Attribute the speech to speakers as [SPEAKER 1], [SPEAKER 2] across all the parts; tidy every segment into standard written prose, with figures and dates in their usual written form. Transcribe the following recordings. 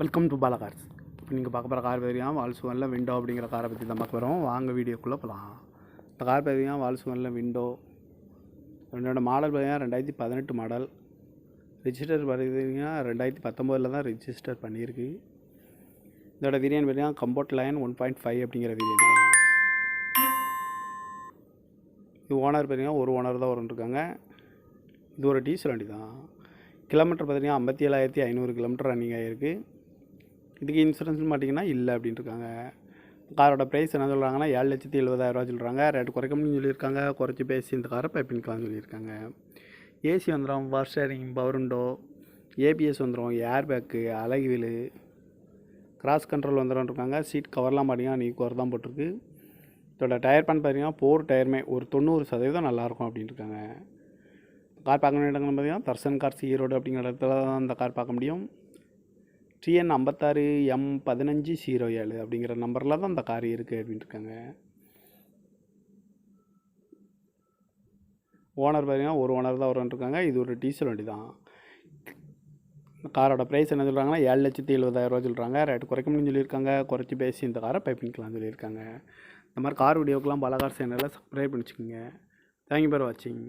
[SPEAKER 1] Welcome to Bala cars. இப்போ நீங்கள் பார்க்க போகிற கார் பார்த்தீங்கன்னா வால்ஸ்வாகனில் விண்டோ அப்படிங்கிற காரை பற்றி தான் பார்க்க போகிறோம். வாங்க வீடியோக்குள்ளே போகலாம். இந்த கார் பார்த்தீங்கன்னா வால்ஸ்வாகனில் விண்டோ என்னோட மாடல் பார்த்தீங்கன்னா 2018 மாடல். ரிஜிஸ்டர் பார்த்தீங்கன்னா 2019 தான் ரிஜிஸ்டர் பண்ணியிருக்கு. இதோட வேரியன்ட் பார்த்தீங்கன்னா கம்போர்ட் லைன் 1.5 அப்படிங்கிற வேரியன்ட் தான். இது ஓனர் பார்த்தீங்கன்னா ஒரு ஓனர் தான் இருக்காங்க. இது ஒரு டீசல் வண்டி தான். கிலோமீட்டர் பார்த்தீங்கன்னா 57,500 கிலோமீட்டர் ரன்னிங் ஆகிருக்கு. இதுக்கு இன்சூரன்ஸ்னு பார்த்தீங்கன்னா இல்லை அப்படின்ட்டு இருக்காங்க. காரோட ப்ரைஸ் என்ன சொல்கிறாங்கன்னா 7,70,000 சொல்கிறாங்க. ரேட்டு குறைக்கணும்னு சொல்லியிருக்காங்க. குறைச்சி பேசி இந்த காரை பைப்பின்கலாம்னு சொல்லியிருக்காங்க. ஏசி வந்துடும், power steering, power window, ABS வந்துடும், ஏர் பேக்கு, அலகு வீலு, கிராஸ் கண்ட்ரோல் வந்துடும் இருக்காங்க. சீட் கவர்லாம் பார்த்தீங்கன்னா நீ கவர் தான் போட்டிருக்கு. இதோட டயர் பேன் பார்த்தீங்கன்னா 4 டயருமே ஒரு 90% நல்லாயிருக்கும் அப்படின்னு இருக்காங்க. கார் பார்க்க இடங்கள் பார்த்தீங்கன்னா தர்சன் கார்ஸ் ஈரோடு அப்படிங்கிற இடத்துல தான் இந்த கார் பார்க்க முடியும். TN 56M1507 அப்படிங்கிற நம்பரில் தான் இந்த கார் இருக்குது அப்படின்ட்டு இருக்காங்க. ஓனர் பார்த்தீங்கன்னா ஒரு ஓனர் தான் இருக்காங்க. இது ஒரு டீசல் வண்டி தான். காரோட ப்ரைஸ் என்ன சொல்கிறாங்கன்னா 7,70,000 சொல்கிறாங்க. ரேட்டு குறைக்கணும்னு சொல்லியிருக்காங்க. குறைச்சி பேசி இந்த காரை பைப்பின்கலாம்னு சொல்லியிருக்காங்க. இந்த மாதிரி கார் வீடியோக்கெலாம் பாலா கார் சேனலில் சப்ஸ்கிரைப் பண்ணிச்சுக்கோங்க. தேங்க்யூ ஃபார் வாட்சிங்.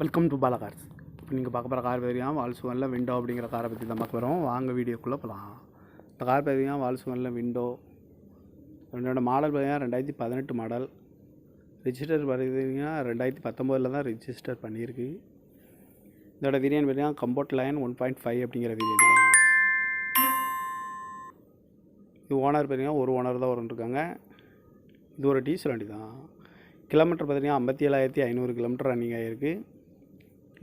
[SPEAKER 1] Welcome to Bala cars. இப்போ நீங்கள் பார்க்க போகிற கார் பார்த்தீங்கன்னா வால்ஸ்வாகனில் விண்டோ அப்படிங்கிற காரை பற்றி தான் பார்க்க போகிறோம். வாங்க வீடியோக்குள்ளே போகலாம். இந்த கார் பார்த்தீங்கன்னா வால்ஸ்வாகனில் விண்டோ என்னோட மாடல் பார்த்தீங்கன்னா 2018 மாடல். ரிஜிஸ்டர் பார்த்தீங்கன்னா 2019 தான் ரிஜிஸ்டர் பண்ணியிருக்கு. இதோட வேரியன்ட் பார்த்தீங்கன்னா கம்போர்ட் லைன் 1.5 அப்படிங்கிற வேரியன்ட் தான். இது ஓனர் பார்த்தீங்கன்னா ஒரு ஓனர் தான் இருக்காங்க. இது ஒரு டீசல் வண்டி தான். கிலோமீட்டர் பார்த்தீங்கன்னா 57,500 கிலோமீட்டர் ரன்னிங் ஆகிருக்கு.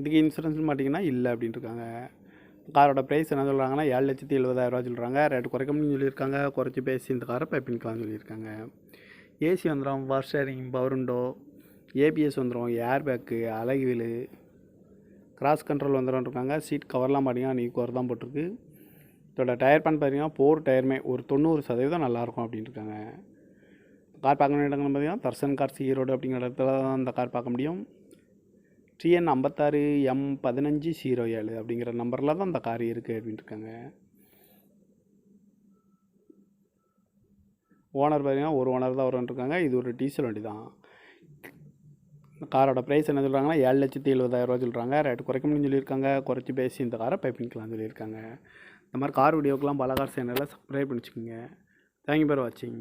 [SPEAKER 1] இதுக்கு இன்சூரன்ஸ்னு பார்த்தீங்கன்னா இல்லை அப்படின்ட்டு இருக்காங்க. காரோட ப்ரைஸ் என்ன சொல்கிறாங்கன்னா 7,70,000 சொல்கிறாங்க. ரேட்டு குறைக்கணும்னு சொல்லியிருக்காங்க. குறைச்சி பேசி இந்த காரை பைப்பின்கலாம்னு சொல்லியிருக்காங்க. ஏசி வந்துடும், power steering, power window, ABS வந்துடும், ஏர் பேக்கு, அலகு வீலு, கிராஸ் கண்ட்ரோல் வந்துடும் இருக்காங்க. சீட் கவர்லாம் பார்த்தீங்கன்னா நீ கவர் தான் போட்டிருக்கு. இதோட டயர் பேன் பார்த்தீங்கன்னா 4 டயருமே ஒரு 90% நல்லாயிருக்கும் அப்படின்ட்டு இருக்காங்க. கார் பார்க்க இடங்கள் பார்த்தீங்கன்னா தர்சன் கார்ஸ் ஈரோடு அப்படிங்கிற இடத்துல தான் இந்த கார் பார்க்க முடியும். TN 56M1507 அப்படிங்கிற நம்பரில் தான் இந்த கார் இருக்குது அப்படின்ட்டு இருக்காங்க. ஓனர் பார்த்தீங்கன்னா ஒரு ஓனர் தான் இருக்காங்க. இது ஒரு டீசல் வண்டி தான். காரோட ப்ரைஸ் என்ன சொல்கிறாங்கன்னா 7,70,000 சொல்கிறாங்க. ரேட்டு குறைக்கணும்னு சொல்லியிருக்காங்க. குறைச்சி பேசி இந்த காரை பைப்பின்கலாம்னு சொல்லியிருக்காங்க. இந்த மாதிரி கார் வீடியோக்கெலாம் பாலா கார் சேனலில் சப்ஸ்கிரைப் பண்ணிச்சுக்கோங்க. தேங்க்யூ ஃபார் வாட்சிங்.